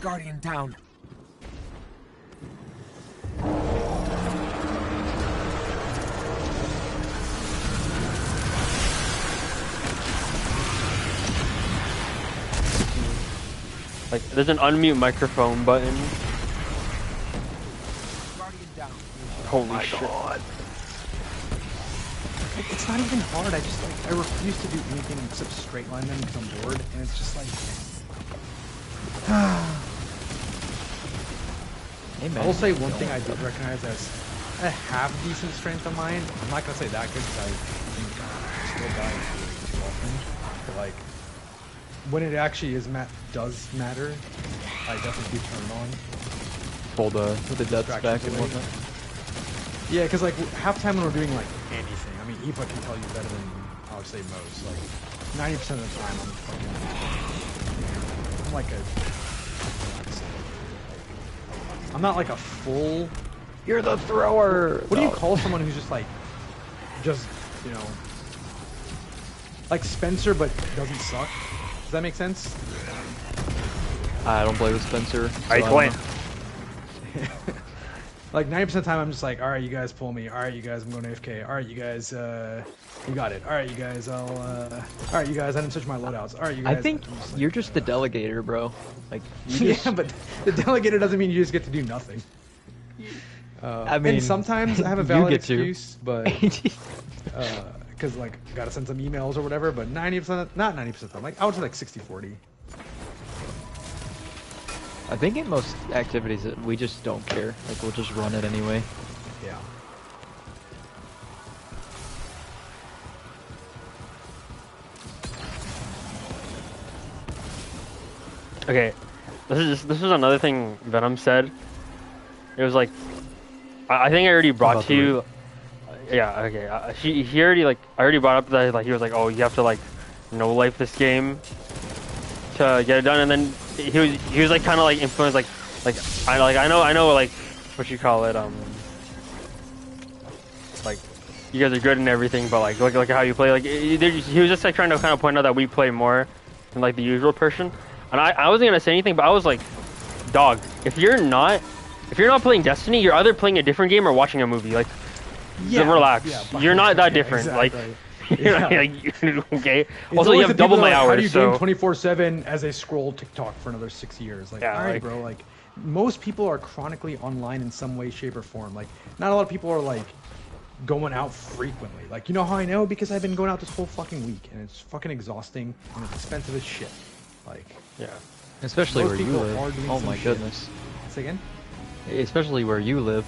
Guardian down. Like, there's an unmute microphone button. Guardian down. Holy shit. God. It's not even hard. I just like I refuse to do anything except straight line them because I'm bored, and it's just like. Hey, man. I will say one thing I did recognize as a half decent strength of mine. I'm not gonna say that good because I still die way too often. But like, when it actually does matter, I definitely do turn it on. Pull the deaths back and whatnot. Yeah, because like half time when we're doing like anything, I mean, Eva can tell you better than I would say most. Like 90% of the time, I'm like I'm not like a full. You're the thrower. What do you call someone who's just you know, like Spencer but doesn't suck? Does that make sense? I don't play with Spencer. I win. Like 90% of the time, I'm just like, all right, you guys pull me. All right, you guys, I'm going AFK. All right, you guys, you got it. All right, you guys, all right, you guys, I didn't switch my loadouts. All right, you guys. I think like, you're just the delegator, bro. Like, yeah, but the delegator doesn't mean you just get to do nothing. I mean, and sometimes I have a valid excuse, but because like gotta send some emails or whatever. But 90%, not 90% of the time, like I would say like 60-40. I think in most activities we just don't care. Like we'll just run it anyway. Yeah. Okay, this is another thing Venom said. It was like, I think I already brought to you. Yeah, okay. He already like I already brought up that like he was like, oh, you have to like no life this game to get it done, and then he was like kind of like influenced like I know like what you call it like you guys are good and everything, but like look how you play. Like he was just like trying to kind of point out that we play more than like the usual person. And I wasn't gonna say anything, but I was like, dog, if you're not playing Destiny, you're either playing a different game or watching a movie. Like, relax. Yeah, you're not that different. Exactly. Like, okay. It's Also, you have double my like, hours. How do you so game 24/7 as I scroll TikTok for another 6 years? Like, yeah, all right, like, bro. Like, most people are chronically online in some way, shape, or form. Like, not a lot of people are like going out frequently. Like, you know how I know? Because I've been going out this whole fucking week, and it's fucking exhausting and it's expensive as shit. Like, yeah. Especially where you live. Oh my shit. goodness. Say again? Especially where you live.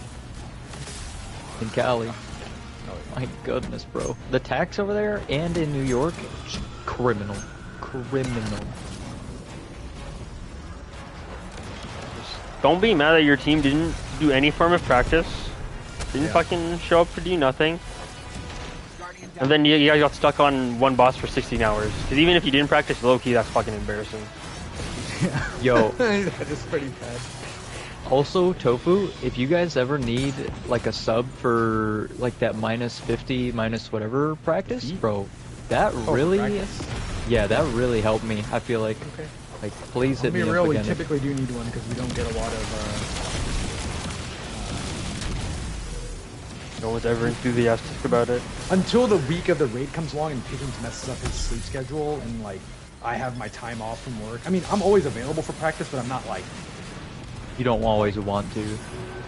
In Cali. Oh, My goodness, bro. The tax over there and in New York, criminal. Criminal. Don't be mad that your team didn't do any form of practice. Didn't Yeah. fucking show up to do nothing. And then you guys got stuck on one boss for 16 hours. Because even if you didn't practice low-key, that's fucking embarrassing. Yo. That is pretty bad. Also, Tofu, if you guys ever need like a sub for like that -50, minus whatever practice, bro, that really, yeah, that really helped me. I feel like, like, please hit me up real, again. we typically do need one because we don't get a lot of. No one's ever enthusiastic about it. Until the week of the raid comes along and Pigeons messes up his sleep schedule and like I have my time off from work. I mean, I'm always available for practice, but I'm not like. You don't always want to.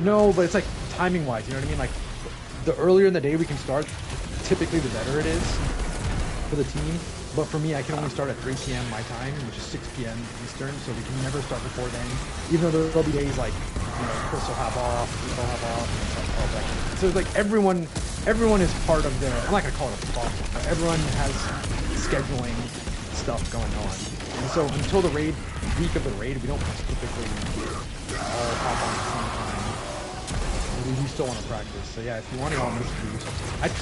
No, but it's like timing wise, you know what I mean? Like the earlier in the day we can start, typically the better it is for the team. But for me, I can only start at 3 p.m. my time, which is 6 p.m. Eastern, so we can never start before then. Even though there'll be days like, you know, Chris will have off, people will have off, and it's like, oh, like, so it's like everyone is part of the, I'm not gonna call it a problem, but everyone has scheduling stuff going on. And so until the week of the raid, we don't typically all hop on at the same time. We still want to practice. So yeah, if you want to all message me.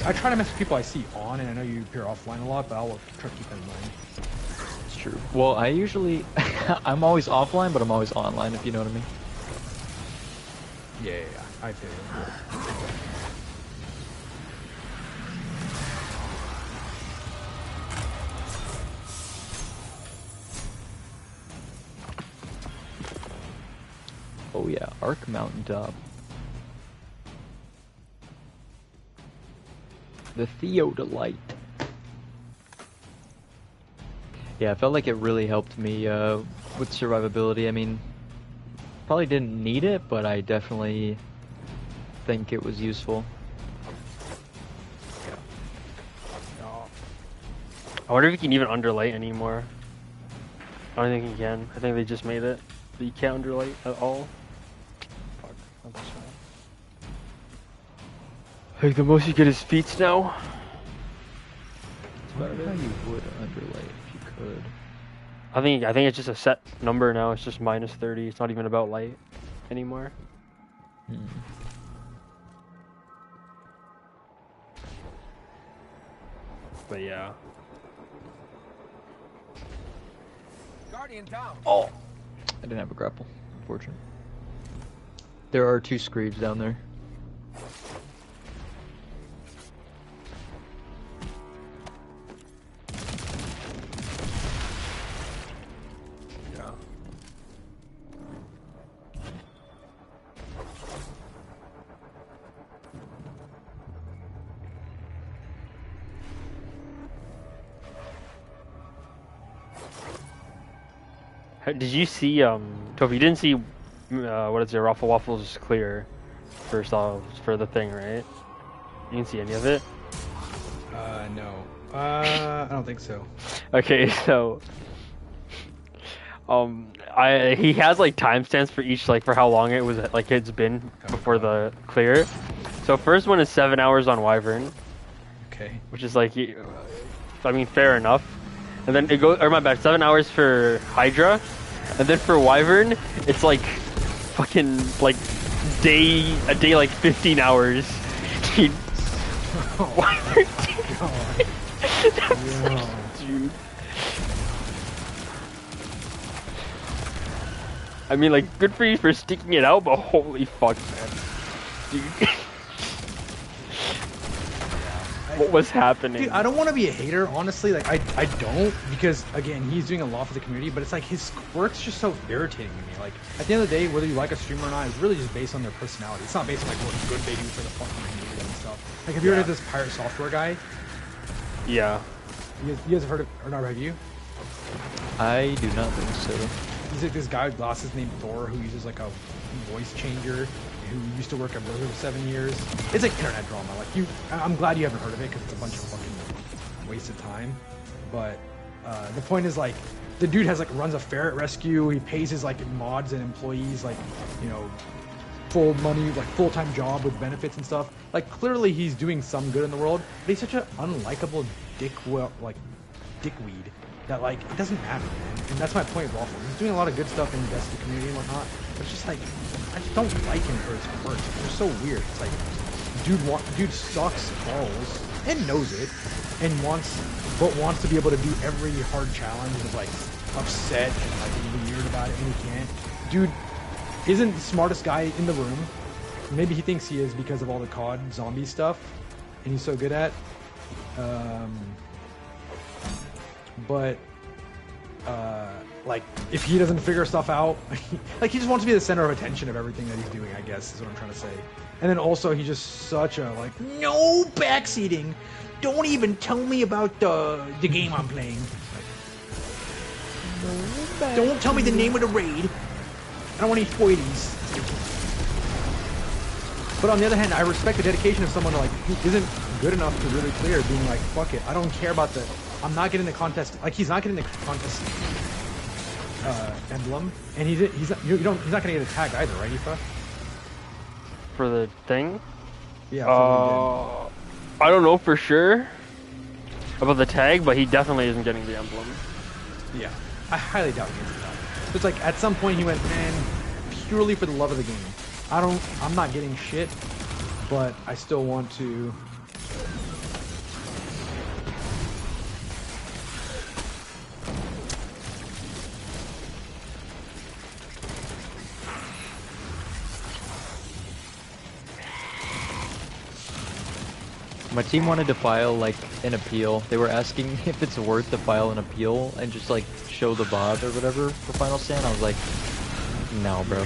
I try to message people I see on, and I know you appear offline a lot, but I'll try to keep that in mind. It's true. Well, I usually, I'm always offline, but I'm always online, if you know what I mean. Yeah. I feel you. Oh yeah, Arc Mountaintop. The Theodolite. Yeah, I felt like it really helped me with survivability. I mean, probably didn't need it, but I definitely think it was useful. I wonder if you can even underlight anymore. I don't think you can. I think they just made it. But you can't underlight at all. Fuck. That's right. Like the most you get is feats now. I wonder how you would underlight if you could. I think it's just a set number now. It's just minus 30. It's not even about light anymore. Hmm. But yeah. Guardian down. Oh! I didn't have a grapple, unfortunately. There are 2 screeds down there. Yeah. Did you see Toby? You didn't see what is it? Raffle Waffles clear first off for the thing, right? You didn't see any of it. No. I don't think so. Okay, so he has like timestamps for each, like for how long it was, like it's been before the clear. So first one is 7 hours on Wyvern, Okay. which is like, I mean, fair enough. And then it goes, or my bad, 7 hours for Hydra, and then for Wyvern, it's like fucking like a day like 15 hours. Dude. Oh, Wyvern. God. Yo. Dude. I mean, like, good for you for sticking it out, but holy fuck, man. Dude. What was happening? Dude, I don't want to be a hater, honestly. Like, I don't, because, again, he's doing a lot for the community, but it's like his quirk's just so irritating to me. Like, at the end of the day, whether you like a streamer or not, it's really just based on their personality. It's not based on, like, what good they do for the fucking community and stuff. Like, have you heard of this pirate software guy? Yeah. You guys have heard of, or not, have you? I do not think so. He's like this guy with glasses named Thor who uses like a voice changer who used to work at Blizzard for 7 years. It's like internet drama. Like I'm glad you haven't heard of it because it's a bunch of fucking wasted time. But the point is like the dude has like runs a ferret rescue. He pays his like mods and employees like, you know, full money, like full-time job with benefits and stuff. Like clearly he's doing some good in the world, but he's such an unlikable dickweed that like it doesn't matter, man. And that's my point with Waffle. He's doing a lot of good stuff in the Destiny community and whatnot, but it's just like I just don't like him for his quirks. They're so weird. It's like dude sucks balls and knows it and wants to be able to do every hard challenge and is like upset and like weird about it and he can't. Dude isn't the smartest guy in the room. Maybe he thinks he is because of all the COD zombie stuff and he's so good at. But like if he doesn't figure stuff out, like he just wants to be the center of attention of everything that he's doing, I guess is what I'm trying to say. And then also he's just such a like no backseating. Don't even tell me about the game I'm playing. Like, don't tell me the name of the raid. I don't want any spoilies. But on the other hand, I respect the dedication of someone like who isn't good enough to really clear, being like, fuck it, I don't care about the. I'm not getting the contest. Like he's not getting the contest emblem, and he's not gonna get a tag either, right, Aoife? For the thing? Yeah. I don't know for sure about the tag, but he definitely isn't getting the emblem. Yeah, I highly doubt he gets the tag. It's like at some point he went, man, purely for the love of the game. I'm not getting shit, but I still want to. My team wanted to file like an appeal. They were asking if it's worth to file an appeal and just like show the VOD or whatever for Final Stand. I was like, no, bro.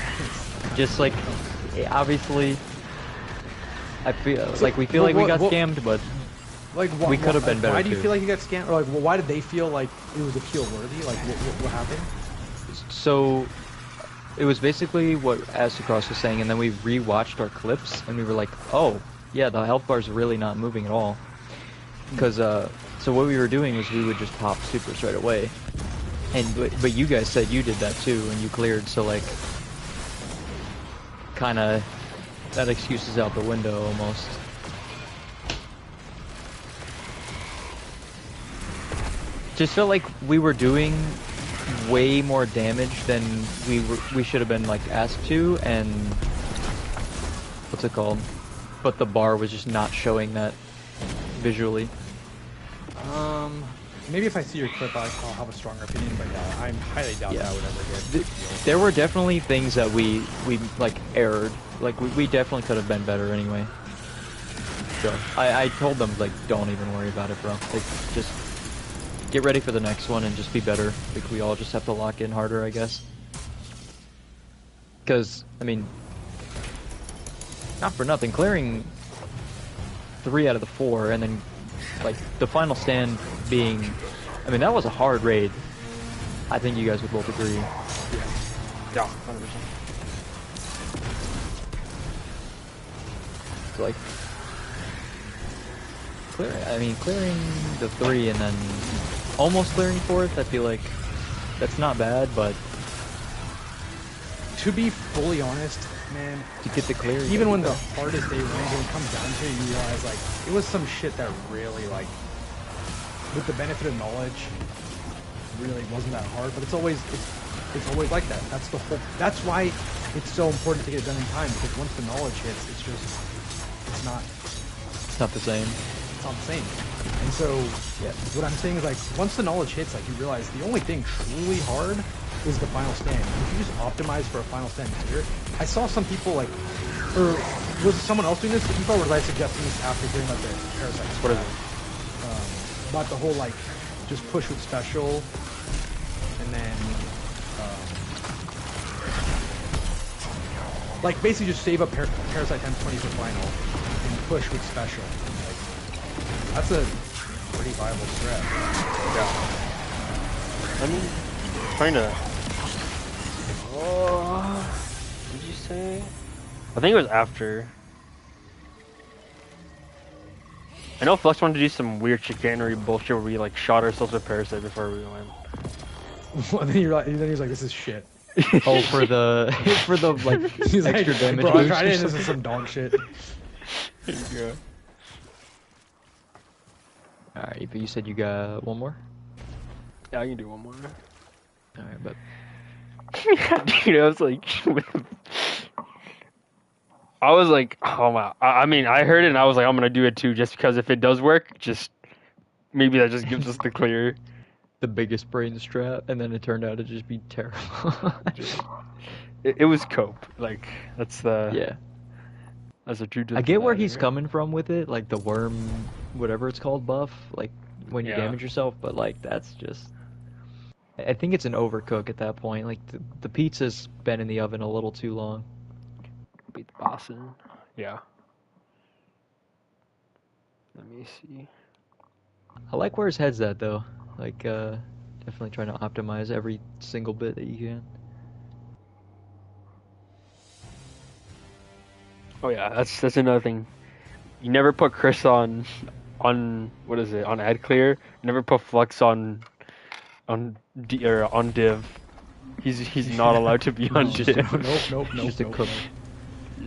just like, obviously, I feel So, like we feel like we got scammed, but Like, we could have been better. Why do you too. feel like you got scammed? Or like, why did they feel like it was appeal worthy? Like, what happened? So, it was basically what Astacross was saying, and then we rewatched our clips, and we were like, oh, yeah, the health bar's really not moving at all. Because, so what we were doing was we would just pop supers right away. But you guys said you did that too, and you cleared, so like, kinda, that excuse is out the window almost. Just felt like we were doing way more damage than we should have been like asked to, and what's it called? But the bar was just not showing that visually. Maybe if I see your clip, I'll have a stronger opinion. But yeah, I'm highly doubt that I would ever get. There were definitely things that we like erred. Like we definitely could have been better anyway. So I told them like, don't even worry about it, bro. Like just get ready for the next one and just be better. Like we all just have to lock in harder, I guess. Because I mean, not for nothing, clearing 3 out of the 4 and then like the final stand being, I mean that was a hard raid. I think you guys would both agree. Yeah, 100%. So like clearing the 3 and then almost clearing 4th, I feel like that's not bad, but To be fully honest, man, to get the clear, even when the hardest day wins, when it comes down to it, you realize like it was some shit that really like, with the benefit of knowledge, really wasn't that hard. But it's always like that. That's why it's so important to get it done in time, because once the knowledge hits, it's not the same. It's not the same. And so, yeah, what I'm saying is like, once the knowledge hits, like you realize the only thing truly hard is the final stand. If you just optimize for a final stand clear, I saw some people like, or was someone else doing this? Or was I suggesting this after hearing about the parasites? What is it? About the whole like, just push with special, and then like basically just save up parasite times 20 for final, and push with special. Like, that's a pretty viable strat. Yeah. I mean, trying to. What did you say? I think it was after. I know Flux wanted to do some weird chicanery bullshit where we like shot ourselves with parasite before we went. And then he's like, this is shit. Oh, for the like He's extra like, damage bro, I boost tried or it, this something? is some dog shit. There you go. Alright, but you said you got one more? Yeah, I can do one more. Alright, but Dude, I was like, oh my. I mean, I heard it and I was like, I'm gonna do it too, just because if it does work, just maybe that just gives us the clear. the biggest brain strat, and then it turned out to just be terrible. It was cope. Like that's the Yeah. That's the truth. I get where he's coming from with it, like the worm, whatever it's called, buff, like when you Yeah. damage yourself, but like that's just, I think it's an overcook at that point. Like the pizza's been in the oven a little too long. Beat the boss in. Yeah. Let me see. I like where his head's at though. Like definitely trying to optimize every single bit that you can. Oh yeah, that's another thing. You never put Chris on what is it, on ad clear. Never put Flux on div. He's not allowed to be on div. Nope. Just a cook.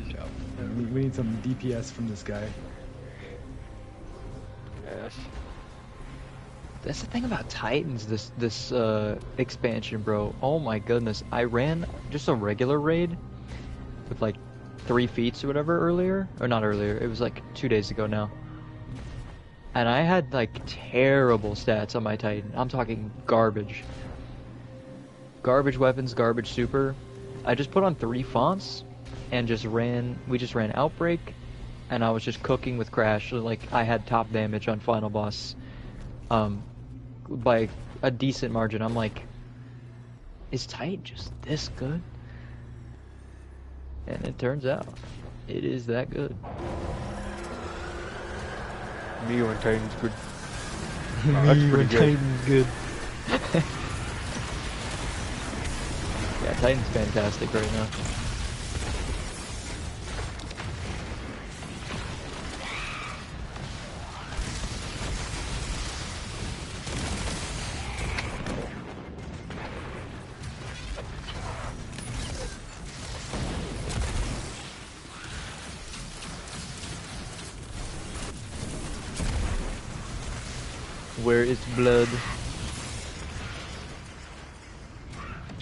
Yeah, we need some DPS from this guy. Yes. That's the thing about Titans, this expansion, bro. Oh my goodness. I ran just a regular raid with like 3 feats or whatever earlier. Or not earlier, it was like 2 days ago now. And I had like terrible stats on my Titan. I'm talking garbage. Garbage weapons, garbage super. I just put on 3 fonts and we just ran Outbreak, and I was just cooking with Crash. So, like I had top damage on final boss. By a decent margin. I'm like, is Titan just this good? And it turns out, it is that good. Me when Titan's good. Wow, that's pretty good. Titan's good. Yeah, Titan's fantastic right now. Where is blood?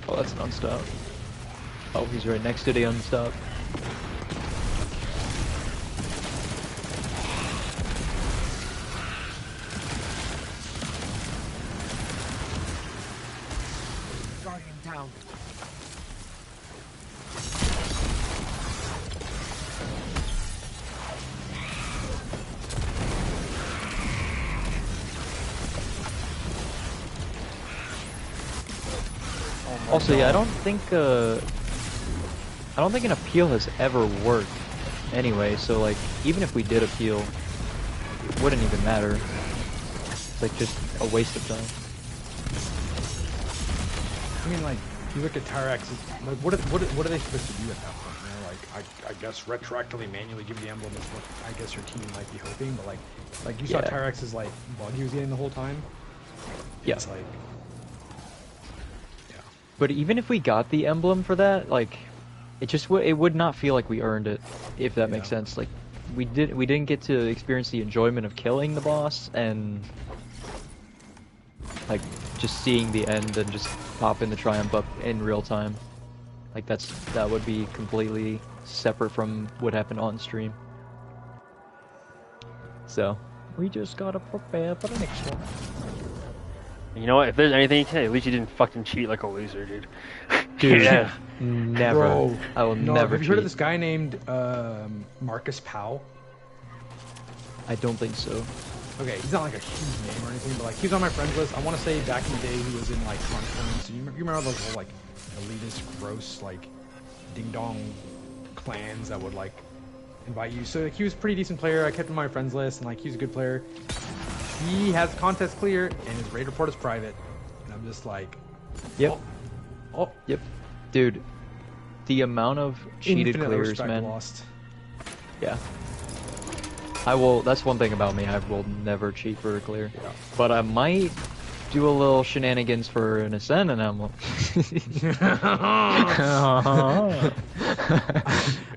Oh, that's an unstop. Oh, he's right next to the unstop. Guardian down. Also, yeah, I don't think an appeal has ever worked anyway, so like, even if we did appeal, it wouldn't even matter. It's like just a waste of time. I mean, like, you look at Tyrax, like, what are they supposed to do at that point? You know, like, I guess retroactively manually give the emblem is what I guess your team might be hoping, but like you saw Yeah. Tyrax's like bug he was getting the whole time. Yeah. It's like, But even if we got the emblem for that, like, it would not feel like we earned it, if that makes Yeah. sense. Like, we didn't get to experience the enjoyment of killing the boss and like just seeing the end and just popping the triumph up in real time. Like that would be completely separate from what happened on stream. So we just gotta prepare for the next one. You know what? If there's anything you can say, at least you didn't fucking cheat like a loser, dude. Dude, Yeah. never. bro, I will no, never have you heard of cheat. this guy named Marcus Powell? I don't think so. Okay, he's not like a huge name or anything, but like he's on my friends list. I want to say back in the day he was in like Front Tournaments. You remember those whole like elitist, gross, like ding dong clans that would like invite you. So like, he was a pretty decent player. I kept him on my friends list, and like he's a good player. He has contest clear, and his raid report is private. And I'm just like, Yep. oh, Yep. Dude, the amount of cheated infinite clears, respect man. lost. Yeah. I will, that's one thing about me, I will never cheat for a clear. Yeah. But I might do a little shenanigans for an Ascendant emblem.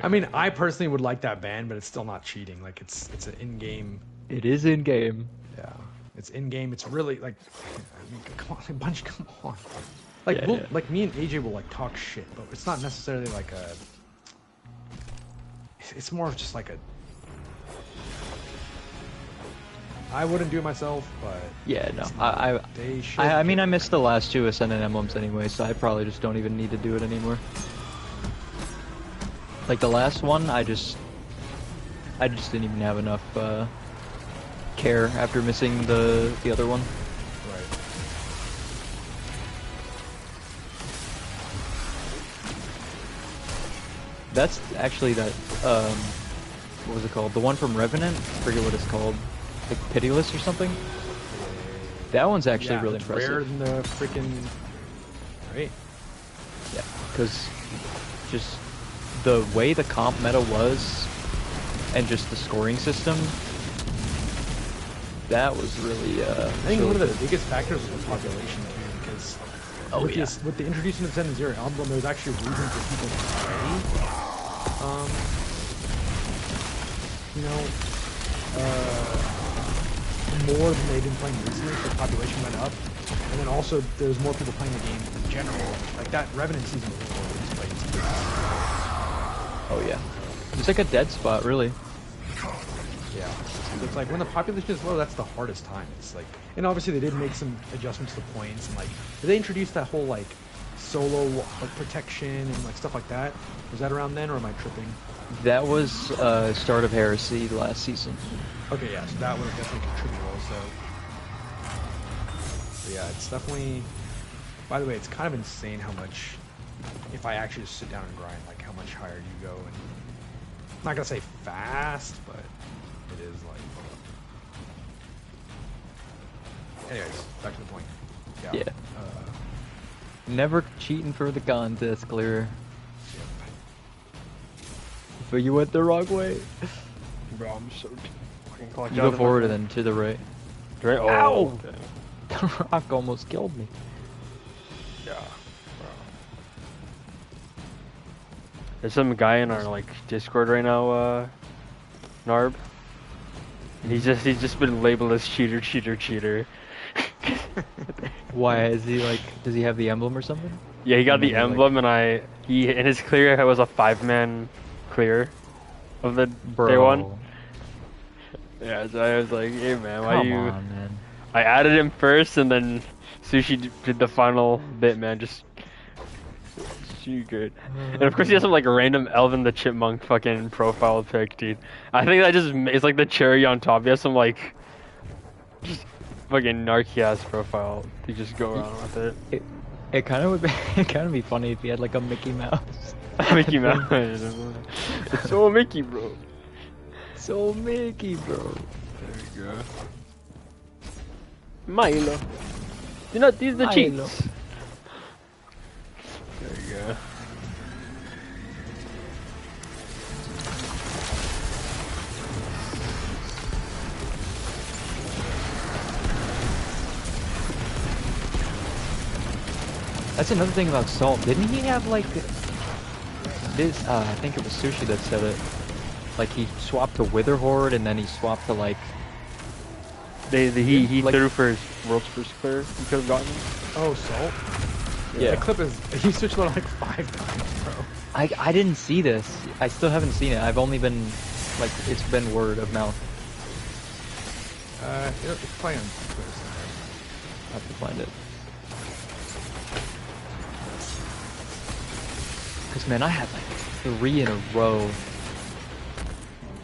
I mean, I personally would like that ban, but it's still not cheating. Like it's an in-game. It is in game. Yeah, it's in-game. It's really like, I mean, come on, Bunch, come on. Like, Yeah, we'll, yeah. like me and AJ will like talk shit, but it's not necessarily like a. It's more of just like a. I wouldn't do it myself, but Yeah, no. they should. I mean, I missed the last two Ascendant emblems anyway, so I probably just don't even need to do it anymore. Like the last one, I just didn't even have enough care after missing the other one. Right. That's actually that what was it called? The one from Revenant? I forget what it's called. Like Pitiless or something? That one's actually really it's impressive. rarer than the freaking. Right. Yeah, because just the way the comp meta was, and just the scoring system, that was really. I think really one of the good. biggest factors was the population too, because Oh, with yeah. with the introduction of Zen Zero Emblem, there's actually a reason for people to play. You know, more than they've been playing recently, so the population went up, and then also there's more people playing the game in general. Like that Revenant season was one of the biggest plays. Oh yeah, it's like a dead spot, really. Yeah. So it's like when the population is low, that's the hardest time. It's like, and obviously they did make some adjustments to the points, and like, did they introduce that whole like solo like protection and like stuff like that? Was that around then, or am I tripping? That was start of Heresy last season. Okay, yeah, so that would have definitely contributed also. But yeah, it's definitely. By the way, it's kind of insane how much if I actually just sit down and grind, like how much higher you go. And I'm not gonna say fast, but it is like. Anyways, back to the point. Yeah. Never cheating for the contest, clear. Yep. But you went the wrong way. Bro, I'm so fucking clocked You out go of forward my- and then to the right. Right? Oh, Ow! okay. The rock almost killed me. Yeah. Bro. There's some guy in our like Discord right now, Narb. And he's just been labeled as cheater. Why is he like? Does he have the emblem or something? Yeah, he got And then the he, like- emblem, and he in his clear was a 5-man clear of the Bro. day one. Yeah, so I was like, hey man, why Come you? on, man. I added him first, and then Sushi did the final bit, man. Just too good. And of course, he has some like random Elvin the Chipmunk fucking profile pic, dude. I think that just is like the cherry on top. He has some like just fucking narky ass profile to just go around with it. It kind of would be, it kind of be funny if he had like a Mickey Mouse. Mickey Mouse. It's so Mickey, bro. So Mickey, bro. There you go. Milo. Do not use the Milo. cheats. There you go. That's another thing about Salt. Didn't he have like this? I think it was Sushi that said it. Like he swapped to Wither Horde and then he swapped to like. He like- threw for his world's first clear. He could have gotten. Oh, Salt? Yeah. That clip is. He switched load like 5 times, bro. I didn't see this. I still haven't seen it. I've only been like it's been word of mouth. It's playing on Twitter somewhere. I have to find it. Cause man, I had like 3 in a row.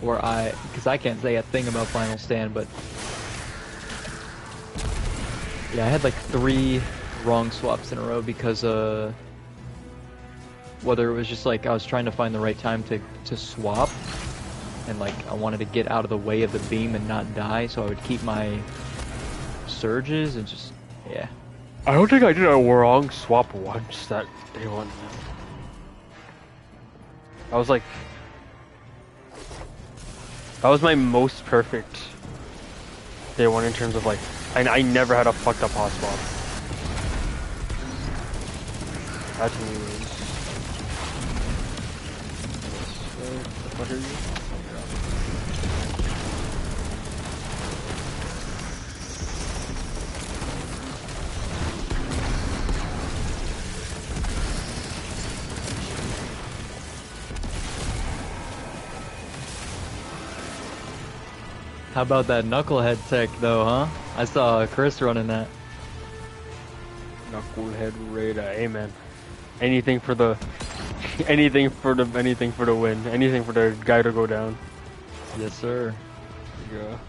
Where cause I can't say a thing about Final Stand, but yeah, I had like 3 wrong swaps in a row because whether it was just like I was trying to find the right time to swap, and like I wanted to get out of the way of the beam and not die, so I would keep my surges and just yeah. I don't think I did a wrong swap once that day one. Man. I was like, that was my most perfect day one in terms of like, I never had a fucked up hot swap. That to me was. What are you? How about that knucklehead tech though, huh? I saw Chris running that. Knucklehead Raider, amen. Anything for the win. Anything for the guy to go down. Yes, sir. There you go.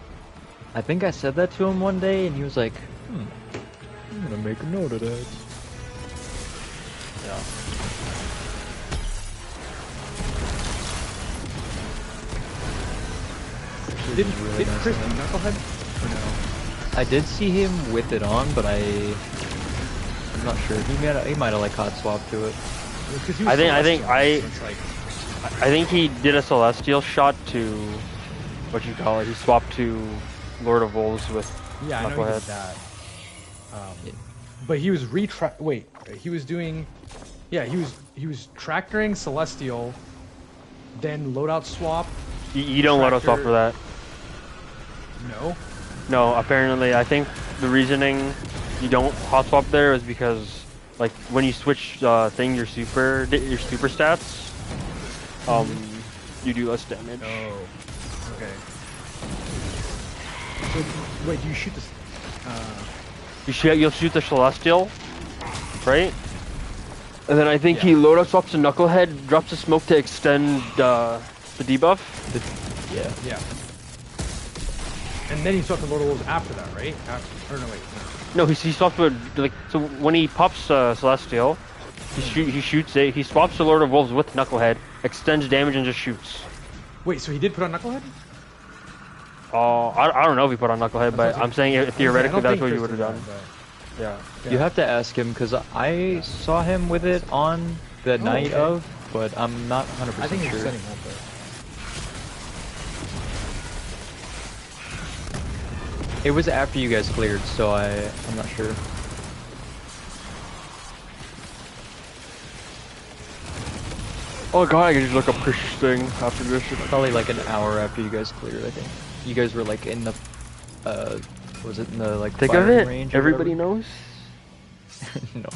I think I said that to him one day, and he was like, I'm gonna make a note of that. Yeah. Did really nice Chris of do him. Knucklehead? Or no? I did see him with it on, but I'm not sure. He might have like hot swapped to it. Because he was I think Celestial, so it's like, I think he did a celestial shot to what you call it. He swapped to Lord of Wolves with yeah, I know he did Knucklehead. that. But he was he was doing, yeah, he was tractoring Celestial, then loadout swap. You don't let us swap for that. No. No, apparently, I think the reasoning you don't hot swap there is because, like, when you switch your super stats, you do less damage. Oh. Okay. So, wait, do you shoot this? You'll shoot the Celestial, right? And then I think he load up swaps to Knucklehead, drops a smoke to extend the debuff. Yeah. And then he swapped the Lord of Wolves after that, right? Or no, wait. No, he swapped with, like, so when he pops Celestial, He shoots it. He swaps the Lord of Wolves with Knucklehead, extends damage, and just shoots. Wait, so he did put on Knucklehead? I don't know if he put on Knucklehead, but I'm saying theoretically that's what you would have done. Yeah. You have to ask him because I saw him with it on the night of, but I'm not 100% sure. I think he's setting up though. It was after you guys cleared, so I'm not sure. Oh god, I can just look up Chris's thing after this. Probably like an hour after you guys cleared, I think. You guys were like in the, was it in the like think of firing it. range? Everybody knows. No.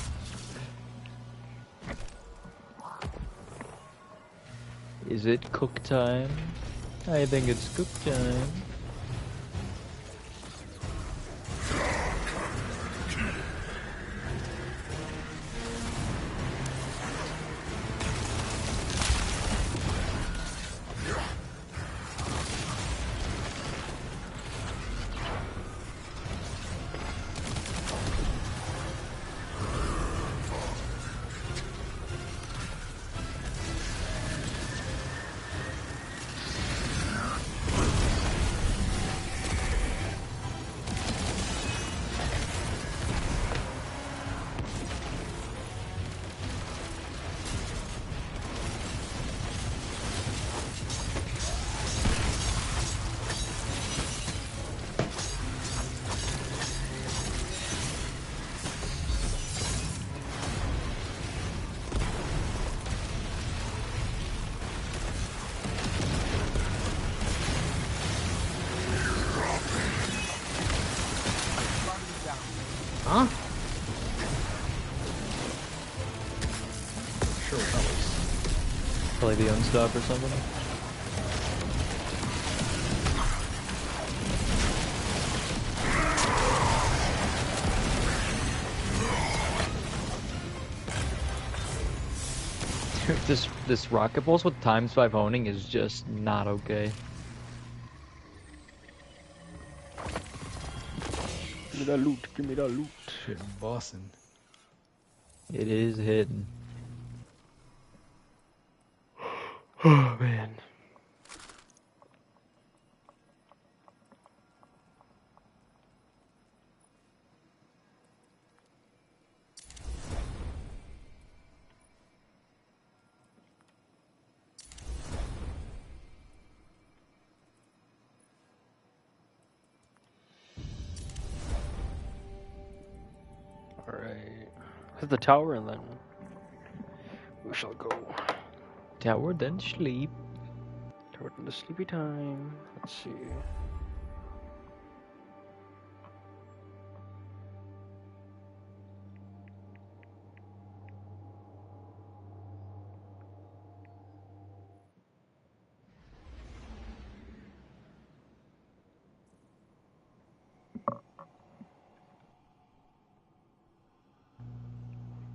Is it cook time? I think it's cook time. Huh? Sure, that was. Probably the unstop or something. This rocket pulse with ×5 honing is just not okay. Give me that loot. Give me that loot. Shit, bossing. It is hidden. Oh man. Alright. Hit the tower and then we shall go. Tower, then sleep. Tower in the sleepy time. Let's see.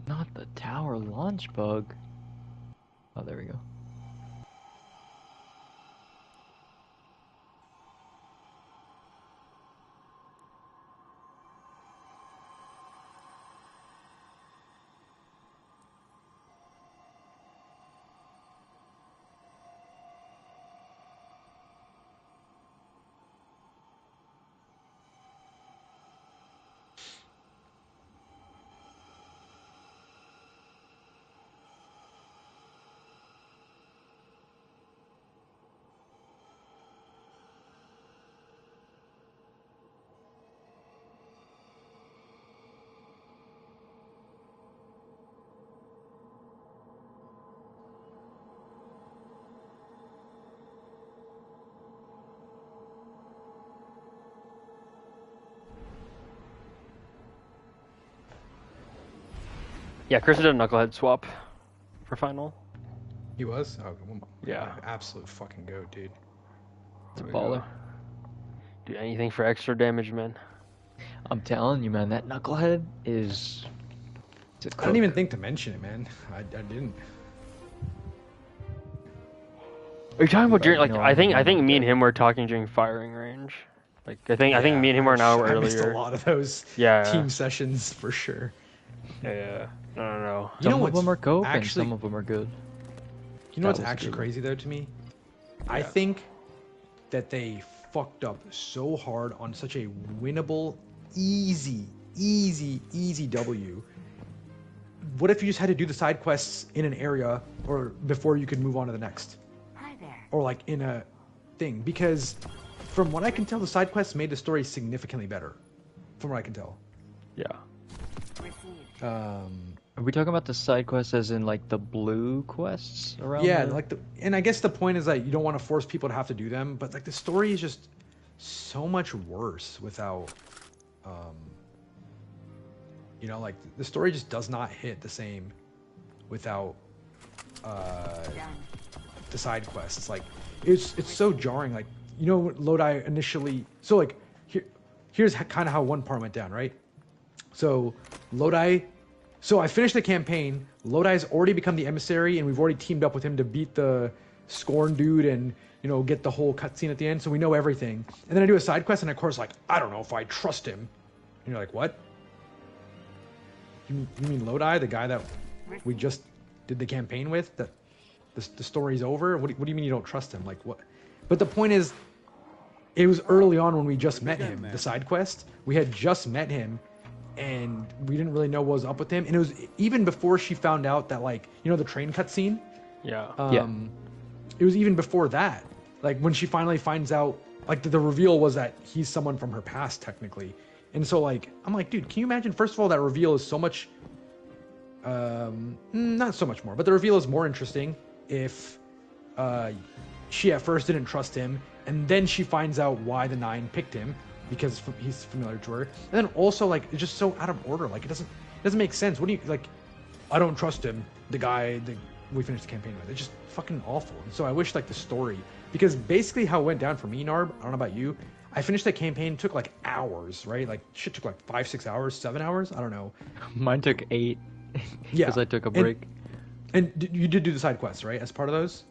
Not the tower launch bug. Oh, there we go. Yeah, Chris did a knucklehead swap for final. He was? Oh, well, Yeah. Absolute fucking goat, dude. It's a There we baller. go. Do anything for extra damage, man. I'm telling you, man, that knucklehead is. I didn't even think to mention it, man. I didn't. Are you talking about during like No, I think I'm me and him were talking during firing range. Like I think me and him were an hour I missed a earlier. lot of those Yeah. team sessions for sure. Yeah. No. You know Some of what's them are cope and actually, some of them are good. you know what's That was actually good. crazy though to me? I Yeah. think that they fucked up so hard on such a winnable, easy W. What if you just had to do the side quests in an area or before you could move on to the next? Hi there. Or like in a thing? Because from what I can tell, the side quests made the story significantly better. From what I can tell. Yeah. Received. Are we talking about the side quests as in like the blue quests around? Yeah, the... like and I guess the point is that you don't want to force people to have to do them, but like the story is just so much worse without, you know, like the story just does not hit the same without Done. the side quests. Like it's so jarring. Like you know, Lodi initially. So like here's kind of how one part went down, right? So Lodi. So I finished the campaign. Lodi's already become the emissary, and we've already teamed up with him to beat the Scorn dude and, you know, get the whole cutscene at the end. So we know everything. And then I do a side quest, and of course, like, I don't know if I trust him. And you're like, what? You mean Lodi, the guy that we just did the campaign with? That the story's over? What do you mean you don't trust him? Like, what? But the point is, it was early on when we just met him, the side quest. We had just met him, and we didn't really know what was up with him. And it was even before she found out that, like, you know, the train cutscene? Yeah. Yeah. It was even before that. Like, when she finally finds out, like, the reveal was that he's someone from her past, technically. And so, like, I'm like, dude, can you imagine? First of all, that reveal is so much, not so much more, but the reveal is more interesting if she at first didn't trust him, and then she finds out why the Nine picked him, because he's familiar to her. And then also, like, it's just so out of order. Like, it doesn't make sense. What do you, like, I don't trust him, the guy that we finished the campaign with. It's just fucking awful. And so I wish, like, the story, because basically how it went down for me, Narb, I don't know about you, I finished the campaign, took like hours, right? Like, shit took like 5, 6 hours, 7 hours, I don't know. Mine took 8 Yeah. because I took a break. And you did do the side quests, right? As part of those?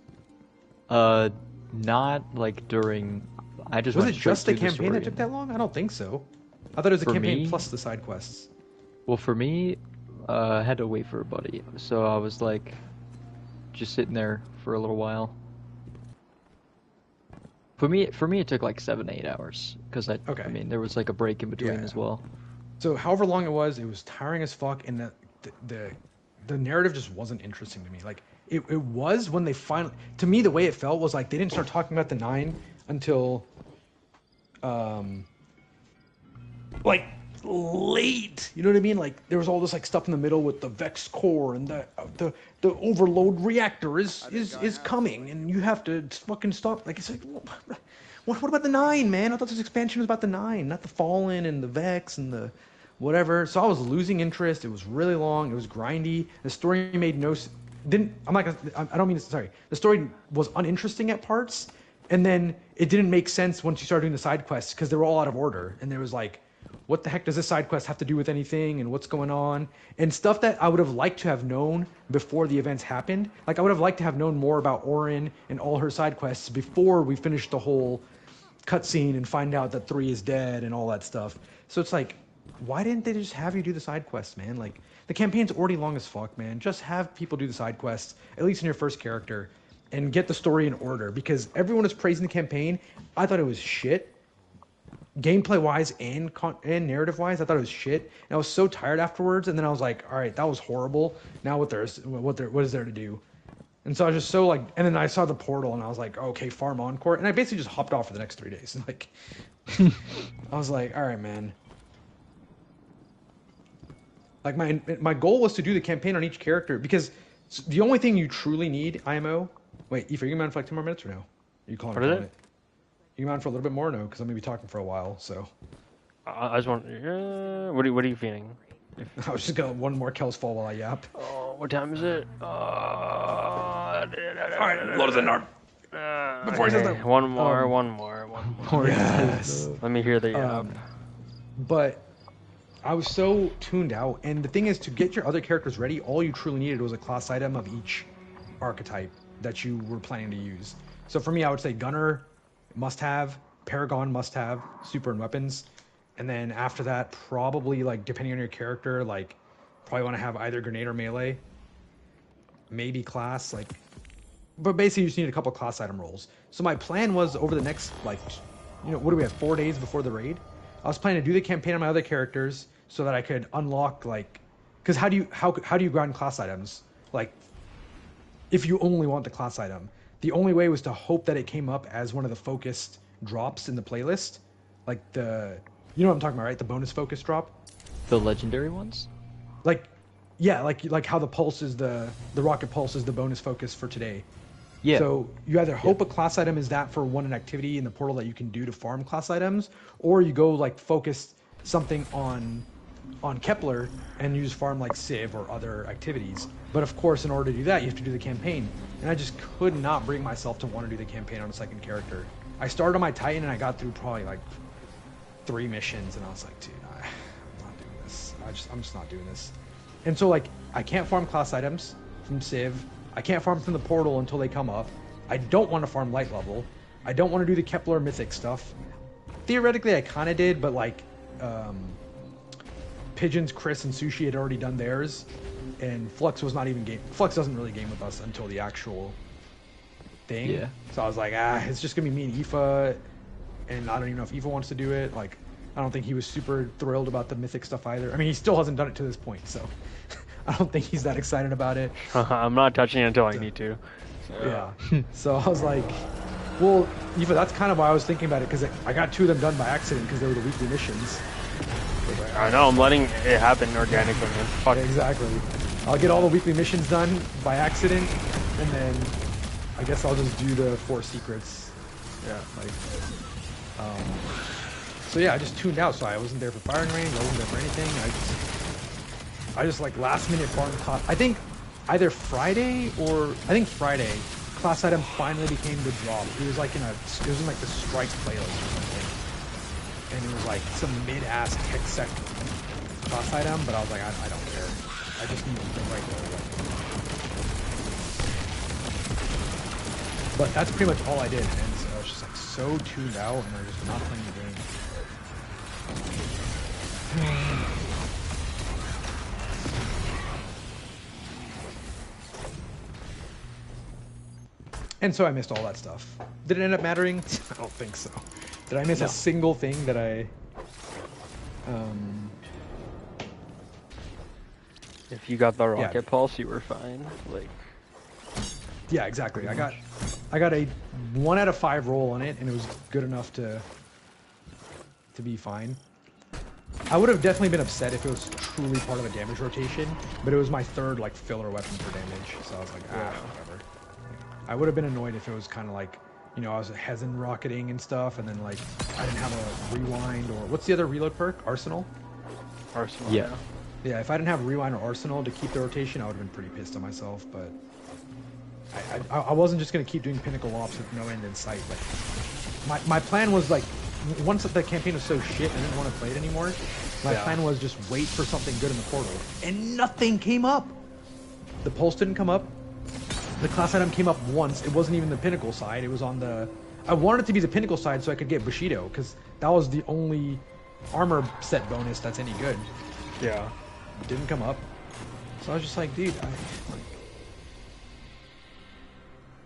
Not like during. I just Was went it straight just the to campaign story. that took that long? I don't think so. I thought it was the For campaign me- plus the side quests. Well, for me, I had to wait for a buddy, so I was like, just sitting there for a little while. For me, it took like 7 to 8 hours because Okay. I mean, there was like a break in between Yeah. as well. So however long it was tiring as fuck, and the narrative just wasn't interesting to me. Like it was when they finally, to me, the way it felt was like they didn't start talking about the Nine until like late. You know what I mean? Like there was all this like stuff in the middle with the Vex core and the overload reactor is coming, and you have to fucking stop. Like it's like, what about the Nine, man? I thought this expansion was about the Nine, not the Fallen and the Vex and the whatever. So I was losing interest. It was really long. It was grindy. The story made no didn't. I'm not gonna. I don't mean. Sorry. The story was uninteresting at parts, and then it didn't make sense once you started doing the side quests because they were all out of order, and there was like, what the heck does this side quest have to do with anything, and what's going on, and stuff that I would have liked to have known before the events happened. Like I would have liked to have known more about Orin and all her side quests before we finished the whole cutscene and find out that 3 is dead and all that stuff. So it's like, why didn't they just have you do the side quests, man? Like the campaign's already long as fuck, man. Just have people do the side quests, at least in your first character, and get the story in order, because everyone is praising the campaign. I thought it was shit. Gameplay wise and narrative wise, I thought it was shit. And I was so tired afterwards, and then I was like, all right, that was horrible. Now what is there to do? And so I was just so like, and then I saw the portal, and I was like, okay, farm encore, and I basically just hopped off for the next 3 days. Like, I was like, all right, man. Like my goal was to do the campaign on each character, because the only thing you truly need, IMO. Wait, Aoife, are you mind for like 10 more minutes or no? Are you calling? What is calling it? You mind for a little bit more or no? Because I'm gonna be talking for a while. So I just want. What are you feeling? I was just gonna one more Kel's fall while I yap. Oh, what time is it? All right, load of the narp. Before he says that. One more. Yes. Let me hear the yap. But I was so tuned out, and the thing is, to get your other characters ready, all you truly needed was a class item of each archetype that you were planning to use. So for me, I would say Gunner must have, Paragon must have, super and weapons, and then after that, probably like depending on your character, like probably want to have either grenade or melee, maybe class, like, but basically you just need a couple class item rolls. So my plan was over the next, like, you know, what do we have, 4 days before the raid? I was planning to do the campaign on my other characters so that I could unlock, like, because how do you grind class items? Like, if you only want the class item, the only way was to hope that it came up as one of the focused drops in the playlist, like you know what I'm talking about, right? The bonus focus drop. The legendary ones? Like, yeah, like how the pulse is the rocket pulse is the bonus focus for today. Yeah. So you either hope a class item is that for an activity in the portal that you can do to farm class items, or you go like focus something on Kepler and use farm like Civ or other activities. But of course, in order to do that, you have to do the campaign. And I just could not bring myself to want to do the campaign on a second character. I started on my Titan and I got through probably like 3 missions, and I was like, dude, I'm not doing this. I'm just not doing this. And so like, I can't farm class items from Civ. I can't farm from the portal until they come up. I don't want to farm light level. I don't want to do the Kepler mythic stuff. Theoretically, I kind of did, but like, Pigeons, Chris, and Sushi had already done theirs, and Flux was not even game. Flux doesn't really game with us until the actual thing. Yeah. So I was like, it's just gonna be me and Aoife, and I don't even know if Aoife wants to do it. Like, I don't think he was super thrilled about the mythic stuff either. I mean, he still hasn't done it to this point, so I don't think he's that excited about it. I'm not touching it until I need to. Yeah. So I was like, well, Aoife, that's kind of why I was thinking about it, because I got 2 of them done by accident because they were the weekly missions. I know, I'm letting it happen organically, man. Fuck. Yeah, exactly. I'll get all the weekly missions done by accident, and then I guess I'll just do the 4 secrets. Yeah. Like, so yeah, I just tuned out, so I wasn't there for firing range, I wasn't there for anything. I just like last minute farm class. I think either Friday, class item finally became the drop. It was like in like the strike playlist or something. And it was like some mid-ass tech sec class item, but I was like, I don't care. I just need the right level. But that's pretty much all I did, and so I was just like so tuned out, and I was just not playing the game. And so I missed all that stuff. Did it end up mattering? I don't think so. Did I miss a single thing that I... If you got the rocket pulse, you were fine. Like, yeah, exactly. I got a 1 out of 5 roll on it, and it was good enough to be fine. I would have definitely been upset if it was truly part of a damage rotation, but it was my 3rd like filler weapon for damage, so I was like, whatever. I would have been annoyed if it was kind of like, you know, I was hesitant rocketing and stuff, and then like I didn't have a rewind, or what's the other reload perk? Arsenal? Arsenal. Yeah. Yeah, if I didn't have rewind or arsenal to keep the rotation, I would have been pretty pissed at myself, but I wasn't just going to keep doing pinnacle ops with no end in sight. Like, my plan was like, once the campaign was so shit, I didn't want to play it anymore. My plan was just wait for something good in the portal, and nothing came up. The pulse didn't come up. The class item came up once. It wasn't even the pinnacle side. It was on the... I wanted it to be the pinnacle side so I could get Bushido, because that was the only armor set bonus that's any good. Yeah. Didn't come up. So I was just like, dude,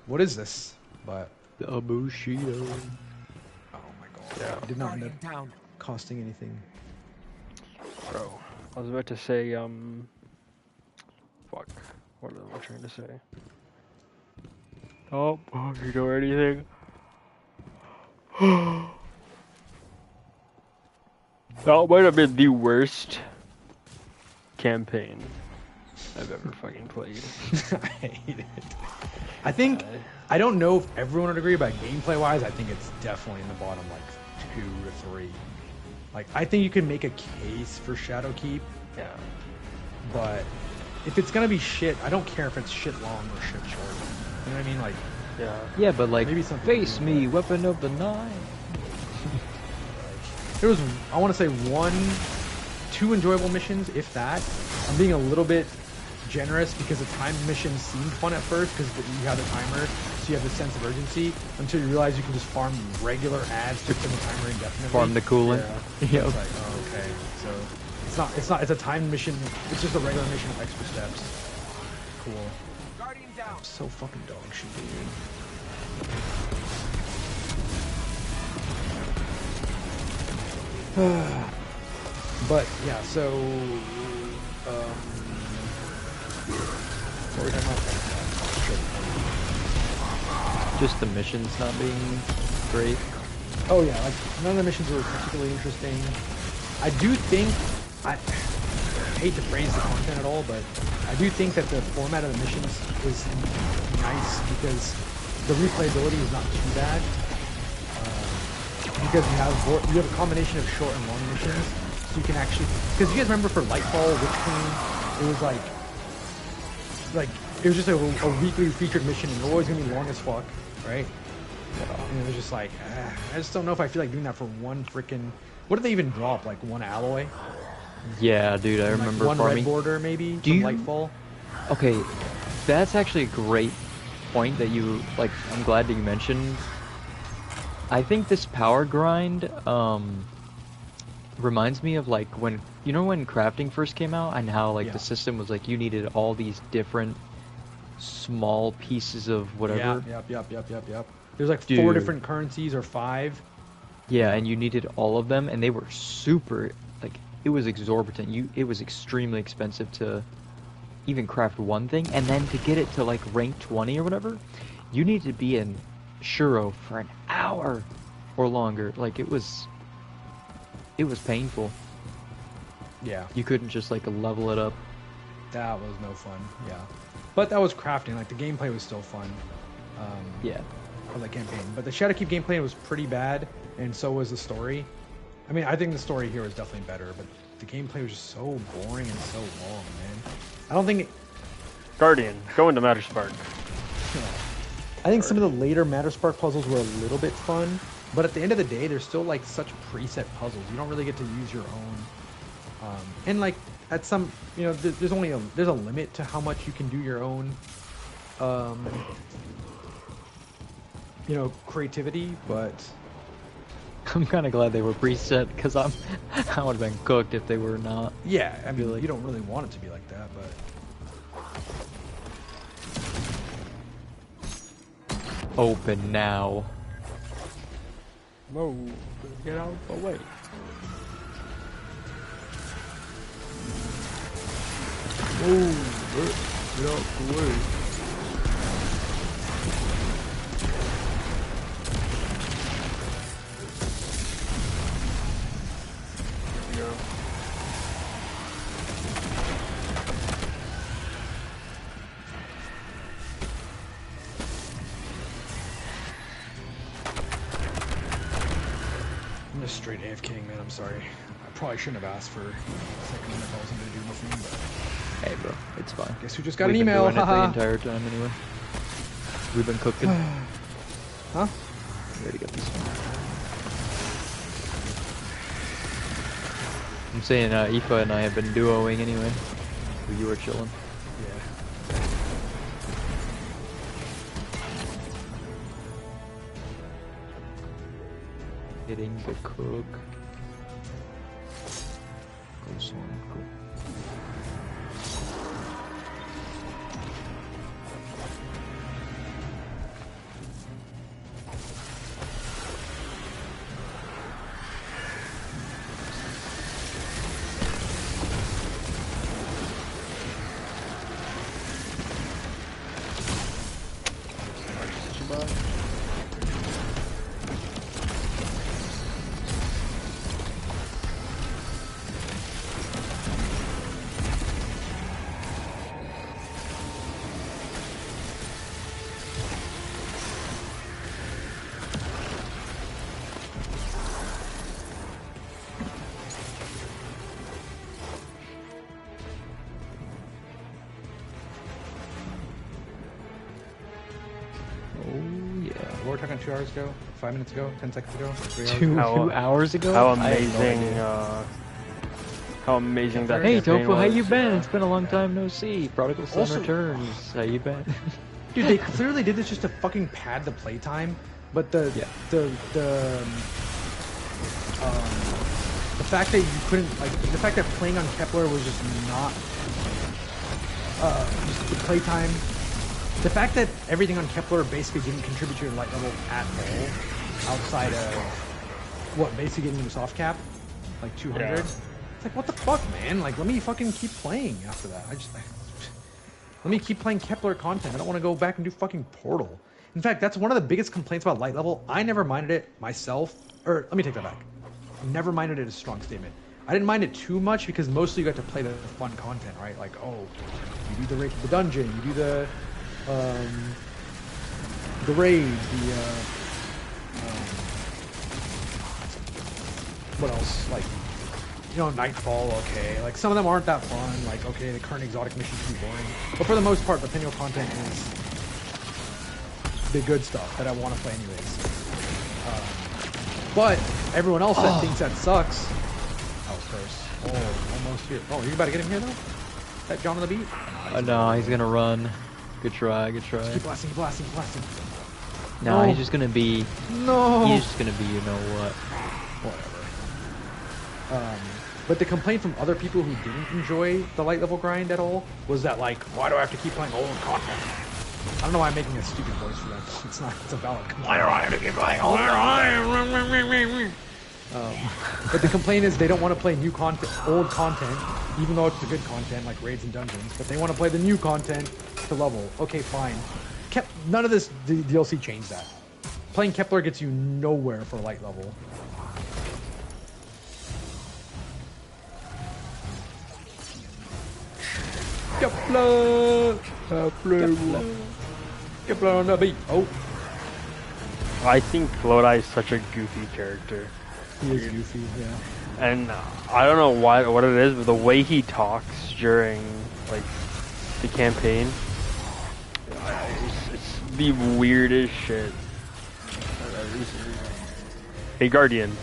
what is this? But... The Bushido. Oh my god. Yeah. It did not end up costing anything. Bro, I was about to say, fuck. What am I trying to say? Oh, you know anything? That might have been the worst campaign I've ever fucking played. I hate it. I think, I don't know if everyone would agree, but gameplay-wise, I think it's definitely in the bottom, like, 2 to 3. Like, I think you can make a case for Shadowkeep. Yeah. But if it's gonna be shit, I don't care if it's shit long or shit short. You know what I mean? Like, Yeah. Yeah, but like, maybe something face cool, me, but- weapon of the night. there was, I want to say 2 enjoyable missions, if that. I'm being a little bit generous because the time missions seemed fun at first because you have the timer, so you have the sense of urgency until you realize you can just farm regular ads to extend the timer indefinitely. Farm the coolant. Yeah. Yep. It's like, oh, okay. So It's a timed mission. It's just a regular mission with extra steps. Cool. Guardian down. So fucking dog shit, dude. But yeah, so what were we talking about? Just the missions not being great. Oh yeah, like none of the missions were particularly interesting. I do think I hate to praise the content at all, but I do think that the format of the missions is nice because the replayability is not too bad. Because you have a combination of short and long missions, so you can actually. Because you guys remember for Lightfall, Witch Queen, it was like it was just a weekly featured mission, and it was always gonna be long as fuck, right? And it was just like, I just don't know if I feel like doing that for one freaking. What did they even drop? Like one alloy? Yeah, dude, I remember one farming. red border maybe. Do you- Lightfall? Okay, that's actually a great point that you like. I'm glad that you mentioned. I think this power grind reminds me of like when when crafting first came out and how like Yeah. the system was like you needed all these different small pieces of whatever. Yep. There's like 4 Dude. different currencies or 5. Yeah, and you needed all of them, and they were super like it was exorbitant. It was extremely expensive to even craft one thing, and then to get it to like rank 20 or whatever, you needed to be in Shuro for an hour or longer. Like it was painful. Yeah. You couldn't just like level it up. That was no fun. Yeah. But that was crafting. Like the gameplay was still fun. Yeah. Of the campaign. But the Shadowkeep gameplay was pretty bad, and so was the story. I mean, I think the story here was definitely better, but the gameplay was just so boring and so long, man. I don't think. Guardian, go into Matter Spark. I think some of the later Matterspark puzzles were a little bit fun, but at the end of the day, they're still like such preset puzzles. You don't really get to use your own. And like at some, there's only there's a limit to how much you can do your own. Creativity, but I'm kind of glad they were preset because I would have been cooked if they were not. yeah, I mean, like- you don't really want it to be like that, but Open now. Whoa, get out of the way. get out the way. I'm just straight AFKing, man. I'm sorry. I probably shouldn't have asked for a second if I wasn't going to do anything, but Hey, bro, it's fine. guess who just got We've an been email? doing it the Haha. entire time anyway. We've been cooking. Huh? We already got this one. I'm saying Aoife and I have been duoing anyway. So you were chilling. Yeah. Hitting the cook. Close one, cool. What were we talking 2 hours ago? 5 minutes ago? 10 seconds ago? 3 hours Two, ago? How- 2 hours ago? How I have no amazing, idea. how amazing that Hey campaign Tofu, how was. you been? It's been a long time no see. Prodigal Son Also- returns. How you been? Dude, they clearly did this just to fucking pad the playtime, but the fact that you couldn't, like, the fact that playing on Kepler was just not, just the playtime. The fact that everything on Kepler basically didn't contribute to your light level at all, outside of, what, basically getting your soft cap, like 200. Yeah. It's like, what the fuck, man? Like, let me fucking keep playing after that. Let me keep playing Kepler content. I don't want to go back and do fucking Portal. In fact, that's one of the biggest complaints about light level. I never minded it myself, or let me take that back. Never minded it is a strong statement. I didn't mind it too much because mostly you got to play the fun content, right? Like, oh, you do the dungeon, you do the raid, what else? Like, you know, Nightfall, okay. Like, some of them aren't that fun. Like, okay, the current exotic missions can be boring. But for the most part, the Pinnacle content is the good stuff that I want to play anyways. But everyone else that thinks that sucks. That was first. Oh, almost here. Oh, you about to get him here, though? That John on the beat? No, he's gonna run. Good try, good try. Keep blasting, keep blasting, keep blasting. No, he's just gonna be... No! He's just gonna be, you know what. Whatever. But the complaint from other people who didn't enjoy the light level grind at all was that, like, why do I have to keep playing old content? I don't know why I'm making a stupid voice for that. It's not. It's a valid complaint. Why do I have to keep playing old content? But the complaint is they don't want to play new content, old content, even though it's the good content, like raids and dungeons. But they want to play the new content to level. Okay, fine. None of this DLC changed that. Playing Kepler gets you nowhere for light level. Kepler! Kepler on the beat. Oh. I think Lodi is such a goofy character. He is goofy, yeah. And I don't know what it is, but the way he talks during like the campaign, it's the weirdest shit. Hey Guardian,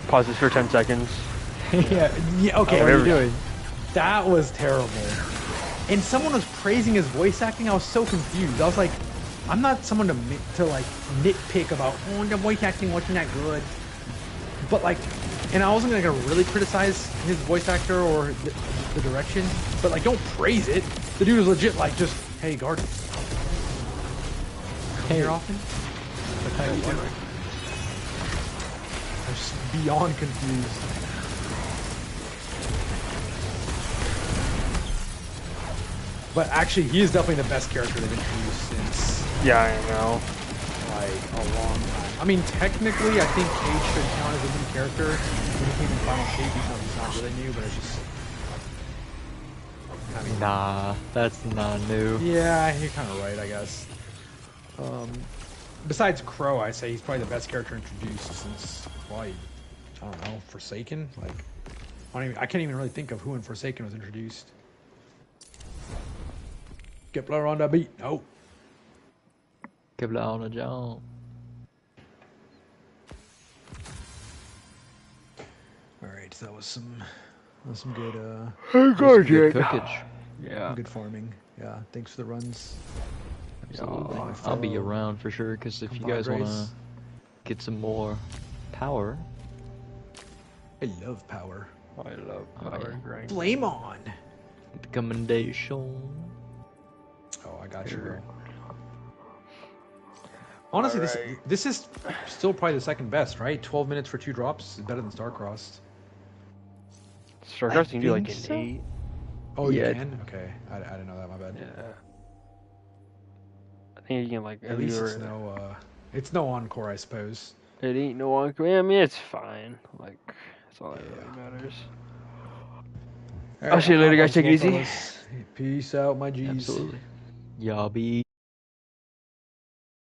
pause this for 10 seconds. yeah, okay, what are you doing? That was terrible. And someone was praising his voice acting. I was so confused. I was like, I'm not someone to like nitpick about, oh, the voice acting wasn't that good. But like, and I wasn't gonna really criticize his voice actor or the direction, but like, don't praise it. The dude was legit like, just, hey, Guardian. Come here often? Like, how you doing? I'm just beyond confused. But actually, he is definitely the best character they've introduced since, Yeah, I know. like, a long time. I mean, technically, I think Cage should count as a new character when he came in Final Shape, even though he's not really new, but it's just... I mean... Nah, that's not new. Yeah, you're kind of right, I guess. Besides Crow, I'd say he's probably the best character introduced since, probably, I don't know, Forsaken? Like, I can't even really think of who in Forsaken was introduced. Kepler on the beat. No. Kepler on the jump. Alright, so that was some good Good cookage. Yeah. good farming. Yeah, thanks for the runs. Absolutely. I'll be around for sure, because if you guys want to get some more power. I love power. I love power grind. Flame on! Recommendation. Oh, I got Here you, we bro. go. Honestly, Alright. this is still probably the second best, right? 12 minutes for 2 drops is better than Starcrossed. Starcross you can do like think an so. 8. Oh, Yeah. you can? Okay, I didn't know that, my bad. Yeah. I think you can like At least it's no encore, I suppose. It ain't no one. I mean, it's fine. Like, that's all that really matters. All I'll see you later, guys. Take it easy. Peace out, my G's. Absolutely. Y'all be